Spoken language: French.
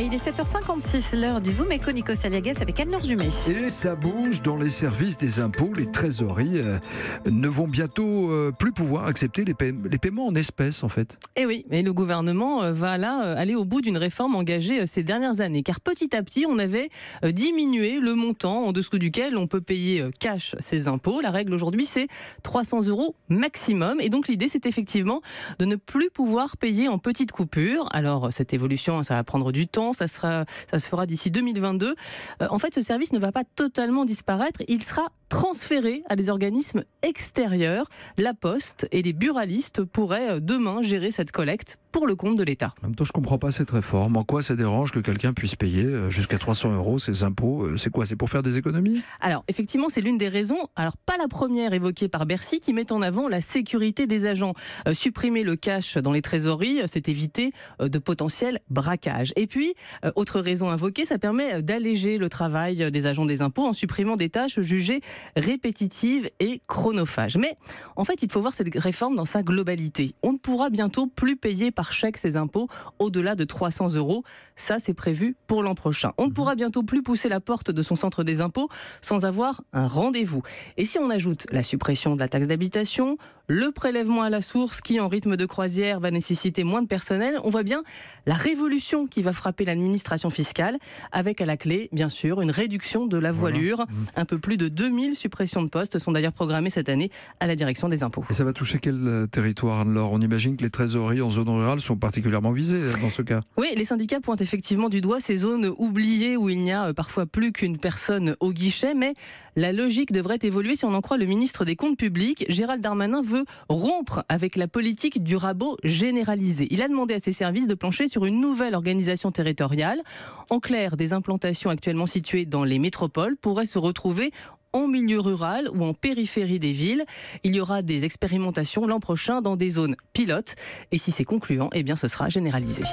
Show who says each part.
Speaker 1: Et il est 7h56, l'heure du Zoom Éco, Nikos Aliagas avec Anne-Laure Jumet.
Speaker 2: Et ça bouge dans les services des impôts. Les trésoreries ne vont bientôt plus pouvoir accepter les paiements en espèces, en fait.
Speaker 3: Et oui, mais le gouvernement va là aller au bout d'une réforme engagée ces dernières années. Car petit à petit, on avait diminué le montant en dessous duquel on peut payer cash ses impôts. La règle aujourd'hui, c'est 300 € maximum. Et donc l'idée, c'est effectivement de ne plus pouvoir payer en petites coupures. Alors cette évolution, ça va prendre du temps. Ça se fera d'ici 2022. En fait, ce service ne va pas totalement disparaître. Il sera transféré à des organismes extérieurs. La Poste et les buralistes pourraient demain gérer cette collecte pour le compte de l'État.
Speaker 2: En même temps, je ne comprends pas cette réforme. En quoi ça dérange que quelqu'un puisse payer jusqu'à 300 € ses impôts? C'est quoi? C'est pour faire des économies?
Speaker 3: Alors, effectivement, c'est l'une des raisons. Alors, pas la première évoquée par Bercy, qui met en avant la sécurité des agents. Supprimer le cash dans les trésoreries, c'est éviter de potentiels braquages. Et puis, autre raison invoquée, ça permet d'alléger le travail des agents des impôts en supprimant des tâches jugées répétitives et chronophages. Mais en fait, il faut voir cette réforme dans sa globalité. On ne pourra bientôt plus payer par chèque ses impôts au-delà de 300 €. Ça, c'est prévu pour l'an prochain. On ne pourra bientôt plus pousser la porte de son centre des impôts sans avoir un rendez-vous. Et si on ajoute la suppression de la taxe d'habitation, le prélèvement à la source qui, en rythme de croisière, va nécessiter moins de personnel, on voit bien la révolution qui va frapper l'administration fiscale, avec à la clé, bien sûr, une réduction de la voilure. Un peu plus de 2000 suppressions de postes sont d'ailleurs programmées cette année à la direction des impôts.
Speaker 2: Et ça va toucher quel territoire, Anne-Laure? On imagine que les trésoreries en zone rurale sont particulièrement visées dans ce cas.
Speaker 3: Oui, les syndicats pointent effectivement du doigt ces zones oubliées où il n'y a parfois plus qu'une personne au guichet, mais la logique devrait évoluer si on en croit le ministre des Comptes publics. Gérald Darmanin veut rompre avec la politique du rabot généralisé. Il a demandé à ses services de plancher sur une nouvelle organisation territoriale. En clair, des implantations actuellement situées dans les métropoles pourraient se retrouver en milieu rural ou en périphérie des villes. Il y aura des expérimentations l'an prochain dans des zones pilotes. Et si c'est concluant, eh bien ce sera généralisé.